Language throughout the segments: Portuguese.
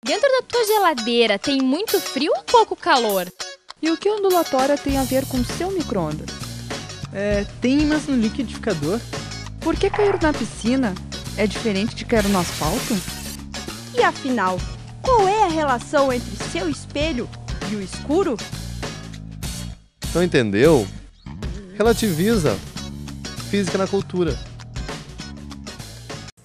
Dentro da tua geladeira tem muito frio ou pouco calor? E o que a ondulatória tem a ver com o seu micro-ondas? Tem, mas no liquidificador. Por que cair na piscina é diferente de cair no asfalto? E afinal, qual é a relação entre seu espelho e o escuro? Não entendeu? Relativiza. Física na cultura.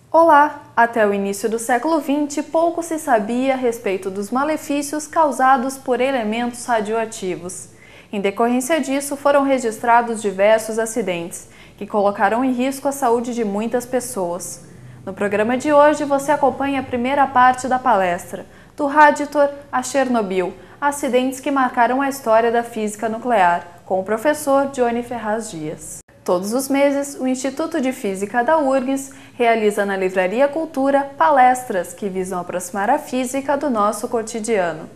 Olá! Até o início do século XX, pouco se sabia a respeito dos malefícios causados por elementos radioativos. Em decorrência disso, foram registrados diversos acidentes, que colocaram em risco a saúde de muitas pessoas. No programa de hoje, você acompanha a primeira parte da palestra, do Radiator a Chernobyl, acidentes que marcaram a história da física nuclear, com o professor Johnny Ferraz Dias. Todos os meses, o Instituto de Física da URGS realiza na Livraria Cultura palestras que visam aproximar a física do nosso cotidiano.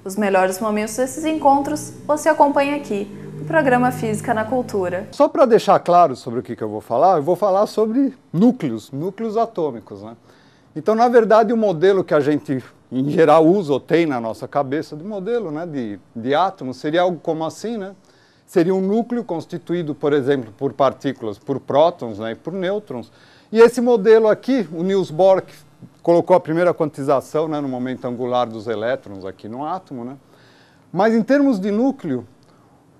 Os melhores momentos desses encontros você acompanha aqui, no programa Física na Cultura. Só para deixar claro sobre o que eu vou falar sobre núcleos atômicos, né? Então, na verdade, o modelo que a gente, em geral, usa ou tem na nossa cabeça de modelo, né, de átomo, seria algo como assim, né? Seria um núcleo constituído, por exemplo, por partículas, por prótons, né, e por nêutrons. E esse modelo aqui, o Niels Bohr colocou a primeira quantização, né, no momento angular dos elétrons aqui no átomo, né? Mas em termos de núcleo,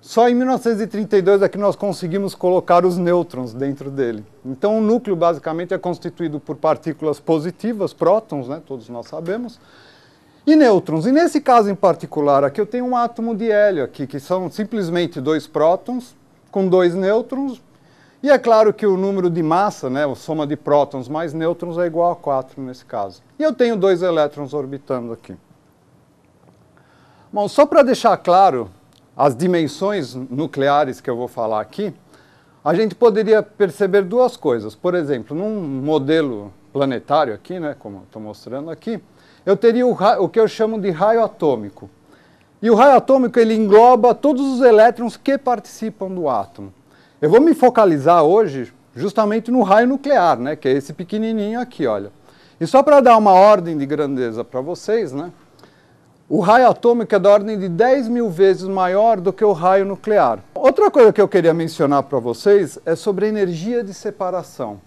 só em 1932 é que nós conseguimos colocar os nêutrons dentro dele. Então o núcleo basicamente é constituído por partículas positivas, prótons, né, todos nós sabemos, e nêutrons. E nesse caso em particular aqui eu tenho um átomo de hélio aqui, que são simplesmente 2 prótons com 2 nêutrons. E é claro que o número de massa, né, a soma de prótons mais nêutrons é igual a 4 nesse caso. E eu tenho 2 elétrons orbitando aqui. Bom, só para deixar claro as dimensões nucleares que eu vou falar aqui, a gente poderia perceber duas coisas. Por exemplo, num modelo planetário aqui, né, como eu estou mostrando aqui, eu teria o que eu chamo de raio atômico. E o raio atômico ele engloba todos os elétrons que participam do átomo. Eu vou me focalizar hoje justamente no raio nuclear, né, que é esse pequenininho aqui, olha. E só para dar uma ordem de grandeza para vocês, né, o raio atômico é da ordem de 10.000 vezes maior do que o raio nuclear. Outra coisa que eu queria mencionar para vocês é sobre a energia de separação.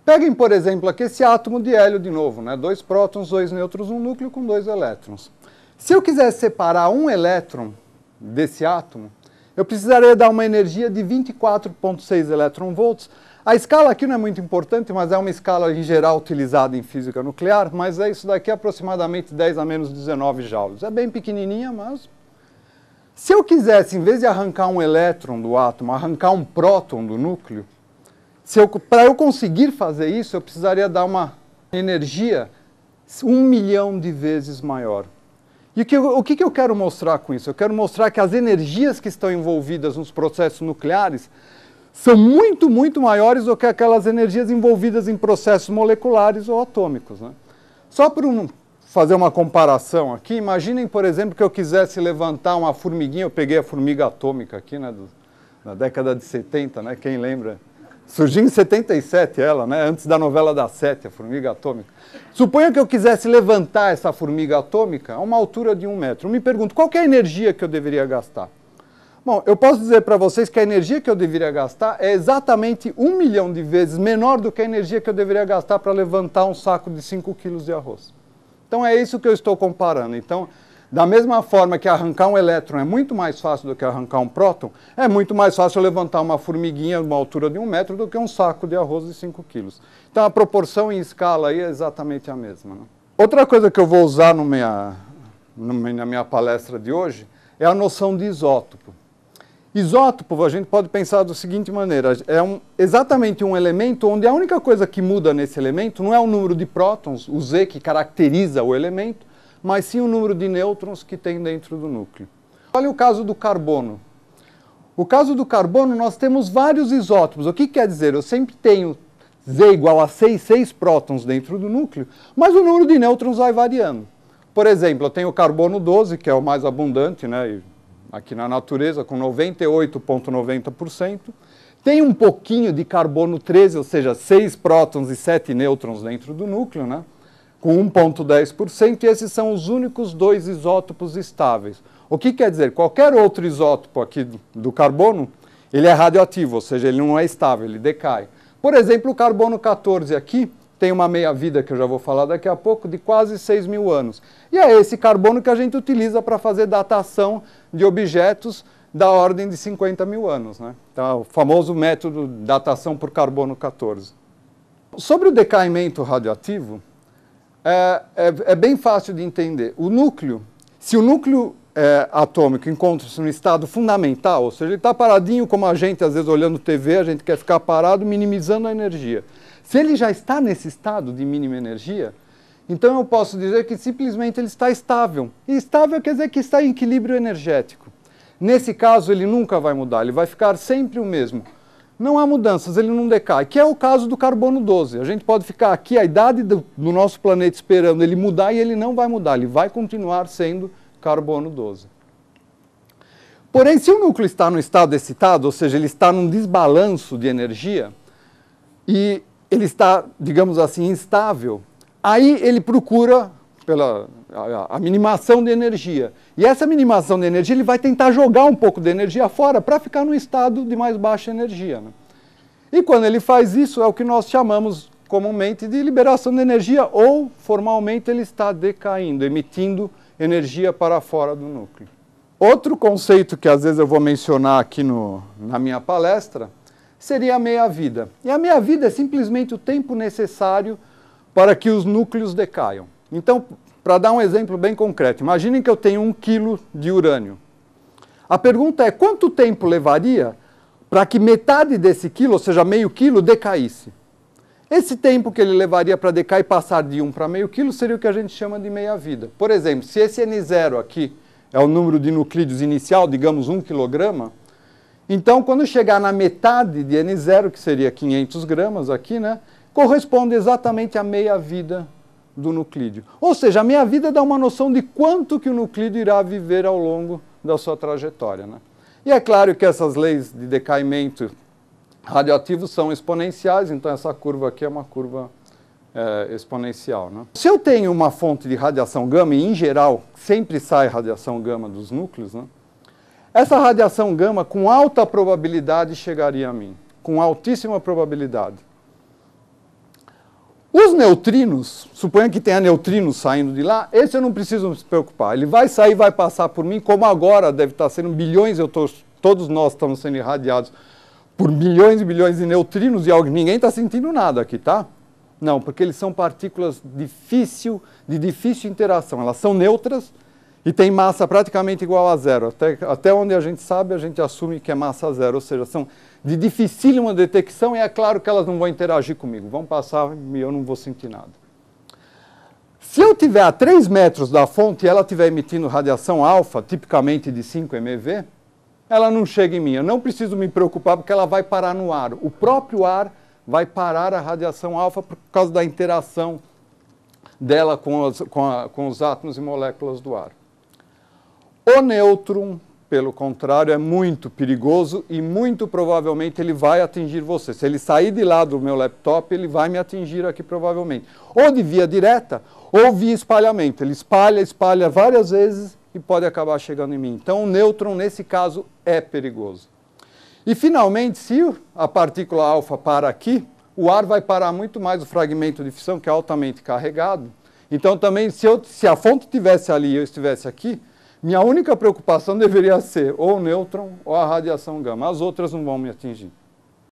Peguem, por exemplo, aqui esse átomo de hélio de novo, né? 2 prótons, 2 nêutrons, um núcleo com 2 elétrons. Se eu quisesse separar um elétron desse átomo, eu precisaria dar uma energia de 24,6 eletronvolts. A escala aqui não é muito importante, mas é uma escala em geral utilizada em física nuclear, mas é isso daqui aproximadamente 10 a menos 19 joules. É bem pequenininha, mas... Se eu quisesse, em vez de arrancar um elétron do átomo, arrancar um próton do núcleo, para eu conseguir fazer isso, eu precisaria dar uma energia 1 milhão de vezes maior. E o que eu quero mostrar com isso? Eu quero mostrar que as energias que estão envolvidas nos processos nucleares são muito, muito maiores do que aquelas energias envolvidas em processos moleculares ou atômicos, né? Só para fazer uma comparação aqui, imaginem, por exemplo, que eu quisesse levantar uma formiguinha, eu peguei a formiga atômica aqui, né, na década de 70, né, quem lembra? Surgiu em 77 ela, né, antes da novela da Sete, a formiga atômica. Suponha que eu quisesse levantar essa formiga atômica a uma altura de 1 metro. Eu me pergunto, qual que é a energia que eu deveria gastar? Bom, eu posso dizer para vocês que a energia que eu deveria gastar é exatamente 1 milhão de vezes menor do que a energia que eu deveria gastar para levantar um saco de 5 quilos de arroz. Então é isso que eu estou comparando. Então, da mesma forma que arrancar um elétron é muito mais fácil do que arrancar um próton, é muito mais fácil levantar uma formiguinha a uma altura de 1 metro do que um saco de arroz de 5 quilos. Então a proporção em escala aí é exatamente a mesma, né? Outra coisa que eu vou usar na minha palestra de hoje é a noção de isótopo. Isótopo, a gente pode pensar da seguinte maneira, é exatamente um elemento onde a única coisa que muda nesse elemento não é o número de prótons, o Z que caracteriza o elemento, mas sim o número de nêutrons que tem dentro do núcleo. Olha o caso do carbono. O caso do carbono, nós temos vários isótopos. O que quer dizer? Eu sempre tenho Z igual a 6 prótons dentro do núcleo, mas o número de nêutrons vai variando. Por exemplo, eu tenho o carbono 12, que é o mais abundante, né, aqui na natureza, com 98,90%. Tem um pouquinho de carbono 13, ou seja, 6 prótons e 7 nêutrons dentro do núcleo, né, com 1,10%, e esses são os únicos 2 isótopos estáveis. O que quer dizer? Qualquer outro isótopo aqui do carbono, ele é radioativo, ou seja, ele não é estável, ele decai. Por exemplo, o carbono 14 aqui tem uma meia-vida, que eu já vou falar daqui a pouco, de quase 6.000 anos. E é esse carbono que a gente utiliza para fazer datação de objetos da ordem de 50.000 anos, né? Então, o famoso método de datação por carbono 14. Sobre o decaimento radioativo, é bem fácil de entender. O núcleo, se o núcleo atômico encontra-se no estado fundamental, ou seja, ele está paradinho como a gente, às vezes, olhando TV, a gente quer ficar parado, minimizando a energia. Se ele já está nesse estado de mínima energia, então eu posso dizer que simplesmente ele está estável. E estável quer dizer que está em equilíbrio energético. Nesse caso, ele nunca vai mudar, ele vai ficar sempre o mesmo. Não há mudanças, ele não decai, que é o caso do carbono 12. A gente pode ficar aqui, a idade do nosso planeta, esperando ele mudar, e ele não vai mudar, ele vai continuar sendo carbono 12. Porém, se o núcleo está no estado excitado, ou seja, ele está num desbalanço de energia, e ele está, digamos assim, instável, aí ele procura pela a minimação de energia. E essa minimação de energia, ele vai tentar jogar um pouco de energia fora para ficar num estado de mais baixa energia, né? E quando ele faz isso, é o que nós chamamos comumente de liberação de energia, ou formalmente ele está decaindo, emitindo energia para fora do núcleo. Outro conceito que às vezes eu vou mencionar aqui na minha palestra seria a meia-vida. E a meia-vida é simplesmente o tempo necessário para que os núcleos decaiam. Então, para dar um exemplo bem concreto, imaginem que eu tenho 1 quilo de urânio. A pergunta é, quanto tempo levaria para que metade desse quilo, ou seja, meio quilo, decaísse? Esse tempo que ele levaria para decair e passar de 1 para meio quilo seria o que a gente chama de meia-vida. Por exemplo, se esse N0 aqui é o número de nuclídeos inicial, digamos 1 quilograma, então quando chegar na metade de N0, que seria 500 gramas aqui, né, corresponde exatamente à meia-vida do nuclídeo. Ou seja, a meia-vida dá uma noção de quanto que o nuclídeo irá viver ao longo da sua trajetória, né? E é claro que essas leis de decaimento radioativo são exponenciais, então essa curva aqui é uma curva exponencial, né? Se eu tenho uma fonte de radiação gama, e em geral sempre sai radiação gama dos núcleos, né, essa radiação gama com alta probabilidade chegaria a mim, com altíssima probabilidade. Os neutrinos, suponha que tenha neutrinos saindo de lá, esse eu não preciso me preocupar. Ele vai sair, vai passar por mim, como agora deve estar sendo bilhões, todos nós estamos sendo irradiados por bilhões e bilhões de neutrinos, e ninguém está sentindo nada aqui, tá? Não, porque eles são partículas de difícil interação. Elas são neutras e têm massa praticamente igual a zero. Até onde a gente sabe, a gente assume que é massa zero, ou seja, são de dificílima detecção, e é claro que elas não vão interagir comigo, vão passar e eu não vou sentir nada. Se eu estiver a 3 metros da fonte e ela estiver emitindo radiação alfa, tipicamente de 5 MeV, ela não chega em mim. Eu não preciso me preocupar porque ela vai parar no ar. O próprio ar vai parar a radiação alfa por causa da interação dela com os átomos e moléculas do ar. O nêutron, pelo contrário, é muito perigoso e muito provavelmente ele vai atingir você. Se ele sair de lá do meu laptop, ele vai me atingir aqui provavelmente. Ou de via direta, ou via espalhamento. Ele espalha várias vezes e pode acabar chegando em mim. Então o nêutron, nesse caso, é perigoso. E finalmente, se a partícula alfa para aqui, o ar vai parar muito mais o fragmento de fissão, que é altamente carregado. Então também, se a fonte estivesse ali e eu estivesse aqui, minha única preocupação deveria ser ou o nêutron ou a radiação gama. As outras não vão me atingir.